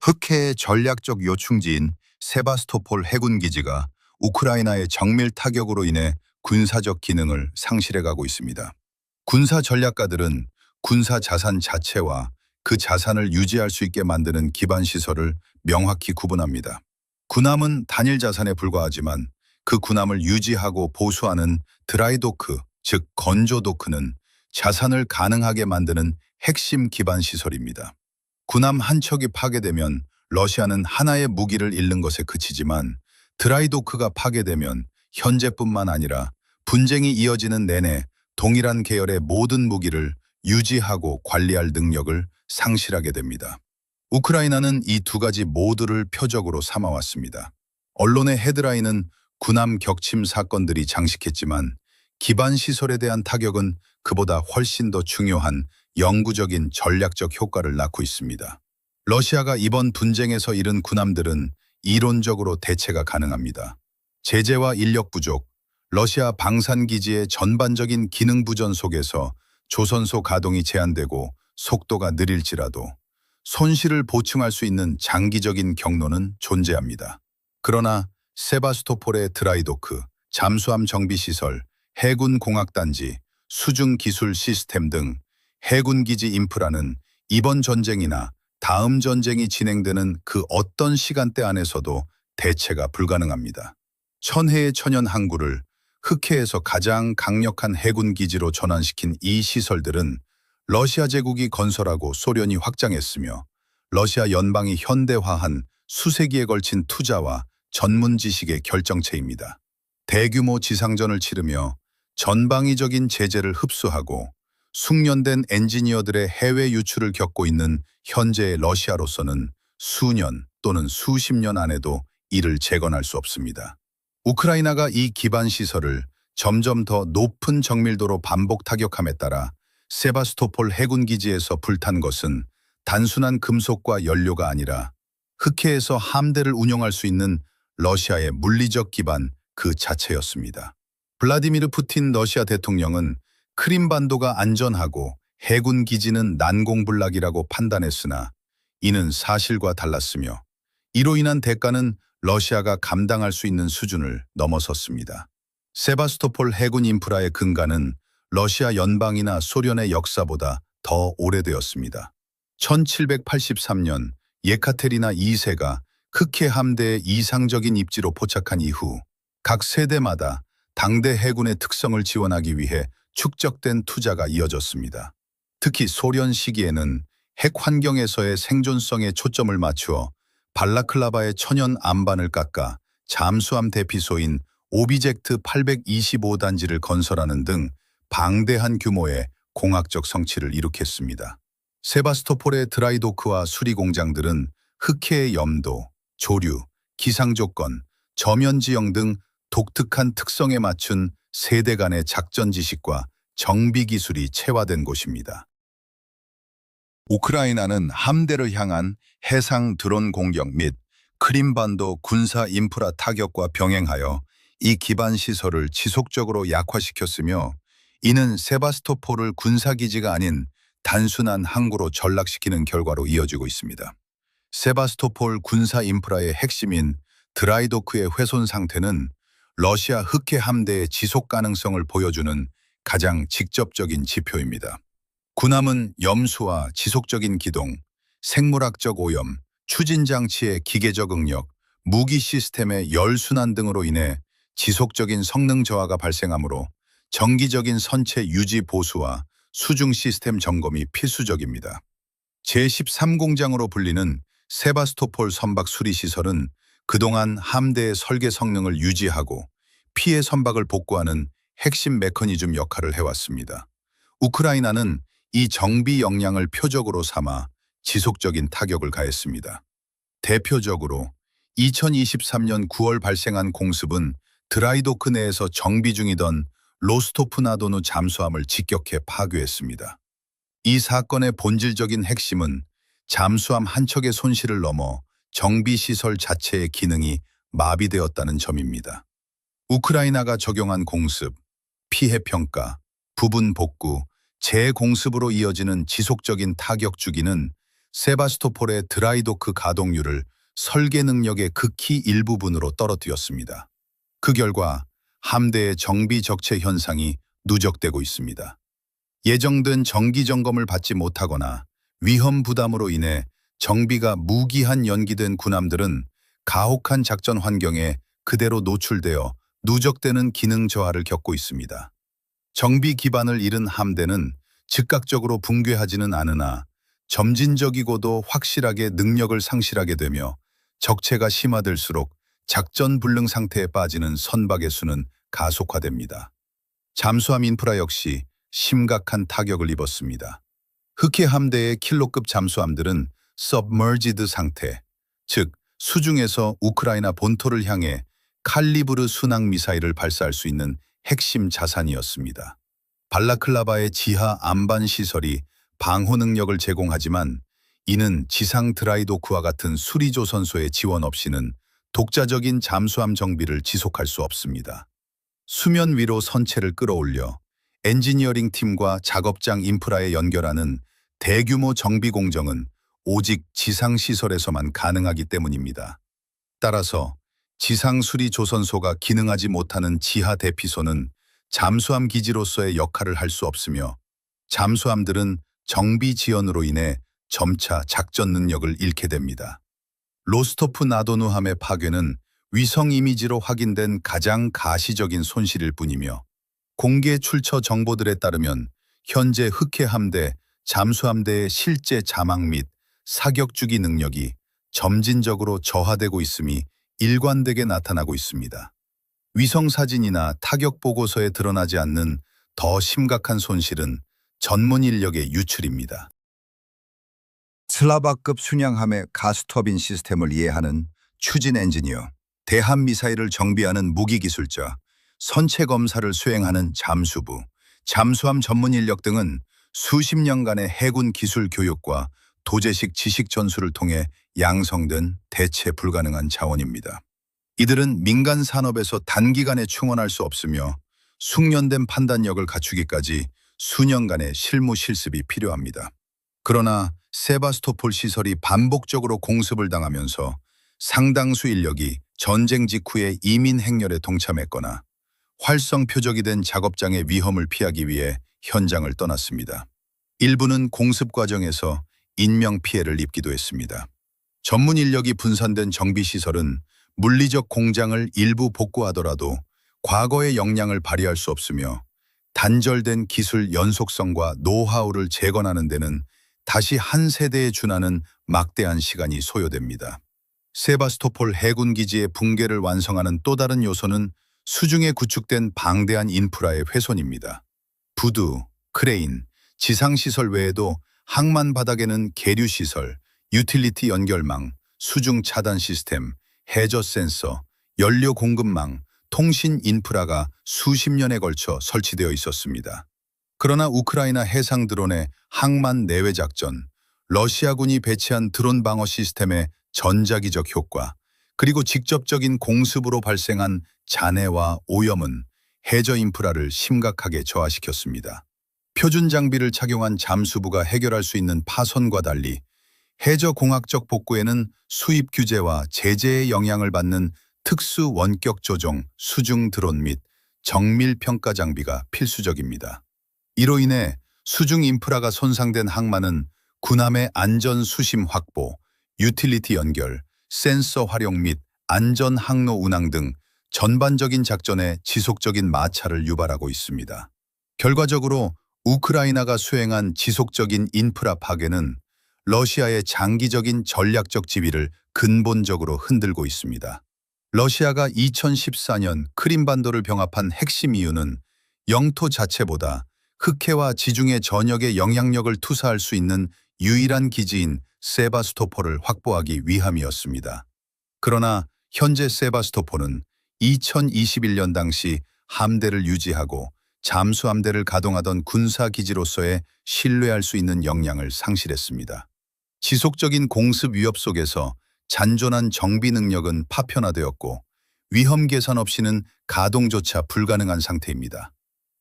흑해의 전략적 요충지인 세바스토폴 해군기지가 우크라이나의 정밀 타격으로 인해 군사적 기능을 상실해가고 있습니다. 군사 전략가들은 군사 자산 자체와 그 자산을 유지할 수 있게 만드는 기반 시설을 명확히 구분합니다. 군함은 단일 자산에 불과하지만 그 군함을 유지하고 보수하는 드라이도크, 즉 건조도크는 자산을 가능하게 만드는 핵심 기반 시설입니다. 군함 한 척이 파괴되면 러시아는 하나의 무기를 잃는 것에 그치지만 드라이도크가 파괴되면 현재뿐만 아니라 분쟁이 이어지는 내내 동일한 계열의 모든 무기를 유지하고 관리할 능력을 상실하게 됩니다. 우크라이나는 이 두 가지 모두를 표적으로 삼아왔습니다. 언론의 헤드라인은 군함 격침 사건들이 장식했지만 기반 시설에 대한 타격은 그보다 훨씬 더 중요한 영구적인 전략적 효과를 낳고 있습니다. 러시아가 이번 분쟁에서 잃은 군함들은 이론적으로 대체가 가능합니다. 제재와 인력 부족, 러시아 방산기지의 전반적인 기능 부전 속에서 조선소 가동이 제한되고 속도가 느릴지라도 손실을 보충할 수 있는 장기적인 경로는 존재합니다. 그러나 세바스토폴의 드라이도크, 잠수함 정비시설, 해군 공학단지, 수중 기술 시스템 등 해군기지 인프라는 이번 전쟁이나 다음 전쟁이 진행되는 그 어떤 시간대 안에서도 대체가 불가능합니다. 천해의 천연 항구를 흑해에서 가장 강력한 해군기지로 전환시킨 이 시설들은 러시아 제국이 건설하고 소련이 확장했으며 러시아 연방이 현대화한 수세기에 걸친 투자와 전문 지식의 결정체입니다. 대규모 지상전을 치르며 전방위적인 제재를 흡수하고 숙련된 엔지니어들의 해외 유출을 겪고 있는 현재의 러시아로서는 수년 또는 수십 년 안에도 이를 재건할 수 없습니다. 우크라이나가 이 기반 시설을 점점 더 높은 정밀도로 반복 타격함에 따라 세바스토폴 해군기지에서 불탄 것은 단순한 금속과 연료가 아니라 흑해에서 함대를 운영할 수 있는 러시아의 물리적 기반 그 자체였습니다. 블라디미르 푸틴 러시아 대통령은 크림반도가 안전하고 해군기지는 난공불락이라고 판단했으나 이는 사실과 달랐으며 이로 인한 대가는 러시아가 감당할 수 있는 수준을 넘어섰습니다. 세바스토폴 해군 인프라의 근간은 러시아 연방이나 소련의 역사보다 더 오래되었습니다. 1783년 예카테리나 2세가 흑해 함대의 이상적인 입지로 포착한 이후 각 세대마다 당대 해군의 특성을 지원하기 위해 축적된 투자가 이어졌습니다. 특히 소련 시기에는 핵 환경에서의 생존성에 초점을 맞추어 발라클라바의 천연 안반을 깎아 잠수함 대피소인 오비젝트 825단지를 건설하는 등 방대한 규모의 공학적 성취를 이룩했습니다. 세바스토폴의 드라이도크와 수리공장들은 흑해의 염도, 조류, 기상조건, 저면지형 등 독특한 특성에 맞춘 세대 간의 작전 지식과 정비 기술이 체화된 곳입니다. 우크라이나는 함대를 향한 해상 드론 공격 및 크림반도 군사 인프라 타격과 병행하여 이 기반 시설을 지속적으로 약화시켰으며 이는 세바스토폴을 군사기지가 아닌 단순한 항구로 전락시키는 결과로 이어지고 있습니다. 세바스토폴 군사 인프라의 핵심인 드라이도크의 훼손 상태는 러시아 흑해 함대의 지속 가능성을 보여주는 가장 직접적인 지표입니다. 군함은 염수와 지속적인 기동, 생물학적 오염, 추진장치의 기계적 응력, 무기 시스템의 열순환 등으로 인해 지속적인 성능 저하가 발생하므로 정기적인 선체 유지 보수와 수중 시스템 점검이 필수적입니다. 제13공장으로 불리는 세바스토폴 선박 수리시설은 그동안 함대의 설계 성능을 유지하고 피해 선박을 복구하는 핵심 메커니즘 역할을 해왔습니다. 우크라이나는 이 정비 역량을 표적으로 삼아 지속적인 타격을 가했습니다. 대표적으로 2023년 9월 발생한 공습은 드라이도크 내에서 정비 중이던 로스토프나도누 잠수함을 직격해 파괴했습니다. 이 사건의 본질적인 핵심은 잠수함 한 척의 손실을 넘어 정비시설 자체의 기능이 마비되었다는 점입니다. 우크라이나가 적용한 공습, 피해평가, 부분 복구, 재공습으로 이어지는 지속적인 타격 주기는 세바스토폴의 드라이도크 가동률을 설계 능력의 극히 일부분으로 떨어뜨렸습니다. 그 결과 함대의 정비 적체 현상이 누적되고 있습니다. 예정된 정기 점검을 받지 못하거나 위험 부담으로 인해 정비가 무기한 연기된 군함들은 가혹한 작전 환경에 그대로 노출되어 누적되는 기능 저하를 겪고 있습니다. 정비 기반을 잃은 함대는 즉각적으로 붕괴하지는 않으나 점진적이고도 확실하게 능력을 상실하게 되며 적체가 심화될수록 작전 불능 상태에 빠지는 선박의 수는 가속화됩니다. 잠수함 인프라 역시 심각한 타격을 입었습니다. 흑해 함대의 킬로급 잠수함들은 submerged 상태, 즉 수중에서 우크라이나 본토를 향해 칼리브르 순항 미사일을 발사할 수 있는 핵심 자산이었습니다. 발라클라바의 지하 안반 시설이 방호 능력을 제공하지만 이는 지상 드라이도크와 같은 수리조선소의 지원 없이는 독자적인 잠수함 정비를 지속할 수 없습니다. 수면 위로 선체를 끌어올려 엔지니어링 팀과 작업장 인프라에 연결하는 대규모 정비 공정은 오직 지상시설에서만 가능하기 때문입니다. 따라서 지상수리조선소가 기능하지 못하는 지하 대피소는 잠수함 기지로서의 역할을 할 수 없으며 잠수함들은 정비 지연으로 인해 점차 작전 능력을 잃게 됩니다. 로스토프 나도누함의 파괴는 위성 이미지로 확인된 가장 가시적인 손실일 뿐이며 공개 출처 정보들에 따르면 현재 흑해 함대, 잠수함대의 실제 자막 및 사격 주기 능력이 점진적으로 저하되고 있음이 일관되게 나타나고 있습니다. 위성 사진이나 타격 보고서에 드러나지 않는 더 심각한 손실은 전문 인력의 유출입니다. 슬라바급 순양함의 가스터빈 시스템을 이해하는 추진 엔지니어, 대함 미사일을 정비하는 무기기술자, 선체 검사를 수행하는 잠수부, 잠수함 전문 인력 등은 수십 년간의 해군 기술 교육과 도제식 지식 전수를 통해 양성된 대체 불가능한 자원입니다. 이들은 민간 산업에서 단기간에 충원할 수 없으며 숙련된 판단력을 갖추기까지 수년간의 실무 실습이 필요합니다. 그러나 세바스토폴 시설이 반복적으로 공습을 당하면서 상당수 인력이 전쟁 직후에 이민 행렬에 동참했거나 활성 표적이 된 작업장의 위험을 피하기 위해 현장을 떠났습니다. 일부는 공습 과정에서 인명 피해를 입기도 했습니다. 전문 인력이 분산된 정비시설은 물리적 공장을 일부 복구하더라도 과거의 역량을 발휘할 수 없으며 단절된 기술 연속성과 노하우를 재건하는 데는 다시 한 세대에 준하는 막대한 시간이 소요됩니다. 세바스토폴 해군기지의 붕괴를 완성하는 또 다른 요소는 수중에 구축된 방대한 인프라의 훼손입니다. 부두, 크레인, 지상시설 외에도 항만 바닥에는 계류시설, 유틸리티 연결망, 수중 차단 시스템, 해저 센서, 연료 공급망, 통신 인프라가 수십 년에 걸쳐 설치되어 있었습니다. 그러나 우크라이나 해상 드론의 항만 내외 작전, 러시아군이 배치한 드론 방어 시스템의 전자기적 효과, 그리고 직접적인 공습으로 발생한 잔해와 오염은 해저 인프라를 심각하게 저하시켰습니다. 표준 장비를 착용한 잠수부가 해결할 수 있는 파손과 달리 해저 공학적 복구에는 수입 규제와 제재의 영향을 받는 특수 원격 조종, 수중 드론 및 정밀 평가 장비가 필수적입니다. 이로 인해 수중 인프라가 손상된 항만은 군함의 안전 수심 확보, 유틸리티 연결, 센서 활용 및 안전 항로 운항 등 전반적인 작전에 지속적인 마찰을 유발하고 있습니다. 결과적으로 우크라이나가 수행한 지속적인 인프라 파괴는 러시아의 장기적인 전략적 지위를 근본적으로 흔들고 있습니다. 러시아가 2014년 크림반도를 병합한 핵심 이유는 영토 자체보다 흑해와 지중해 전역에 영향력을 투사할 수 있는 유일한 기지인 세바스토폴을 확보하기 위함이었습니다. 그러나 현재 세바스토폴은 2021년 당시 함대를 유지하고 잠수함대를 가동하던 군사기지로서의 신뢰할 수 있는 역량을 상실했습니다. 지속적인 공습 위협 속에서 잔존한 정비 능력은 파편화되었고 위험 계산 없이는 가동조차 불가능한 상태입니다.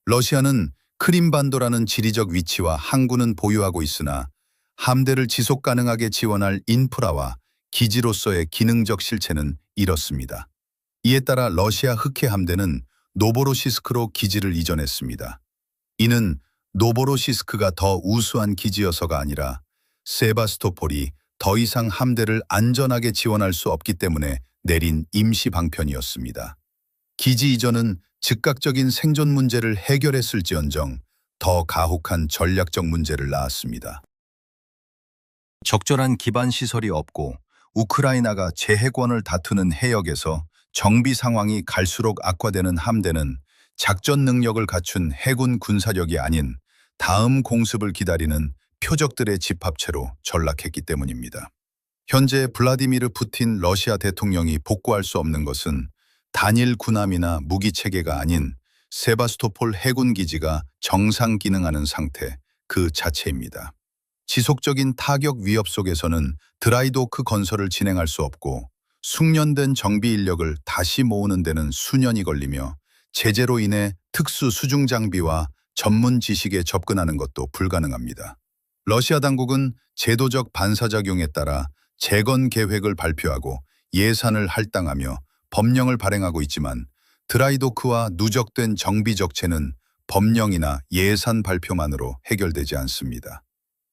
러시아는 크림반도라는 지리적 위치와 항구는 보유하고 있으나 함대를 지속 가능하게 지원할 인프라와 기지로서의 기능적 실체는 이렇습니다. 이에 따라 러시아 흑해 함대는 노보로시스크로 기지를 이전했습니다. 이는 노보로시스크가 더 우수한 기지여서가 아니라 세바스토폴이 더 이상 함대를 안전하게 지원할 수 없기 때문에 내린 임시 방편이었습니다. 기지 이전은 즉각적인 생존 문제를 해결했을지언정 더 가혹한 전략적 문제를 낳았습니다. 적절한 기반 시설이 없고 우크라이나가 제해권을 다투는 해역에서 정비 상황이 갈수록 악화되는 함대는 작전 능력을 갖춘 해군 군사력이 아닌 다음 공습을 기다리는 표적들의 집합체로 전락했기 때문입니다. 현재 블라디미르 푸틴 러시아 대통령이 복구할 수 없는 것은 단일 군함이나 무기 체계가 아닌 세바스토폴 해군 기지가 정상 기능하는 상태 그 자체입니다. 지속적인 타격 위협 속에서는 드라이도크 건설을 진행할 수 없고 숙련된 정비 인력을 다시 모으는 데는 수년이 걸리며 제재로 인해 특수 수중 장비와 전문 지식에 접근하는 것도 불가능합니다. 러시아 당국은 제도적 반사작용에 따라 재건 계획을 발표하고 예산을 할당하며 법령을 발행하고 있지만 드라이도크와 누적된 정비 적체는 법령이나 예산 발표만으로 해결되지 않습니다.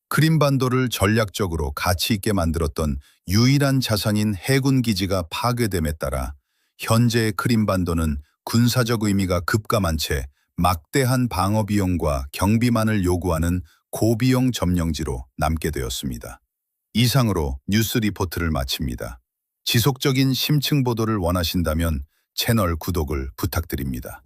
크림반도를 전략적으로 가치 있게 만들었던 유일한 자산인 해군 기지가 파괴됨에 따라 현재의 크림반도는 군사적 의미가 급감한 채 막대한 방어 비용과 경비만을 요구하는 고비용 점령지로 남게 되었습니다. 이상으로 뉴스 리포트를 마칩니다. 지속적인 심층 보도를 원하신다면 채널 구독을 부탁드립니다.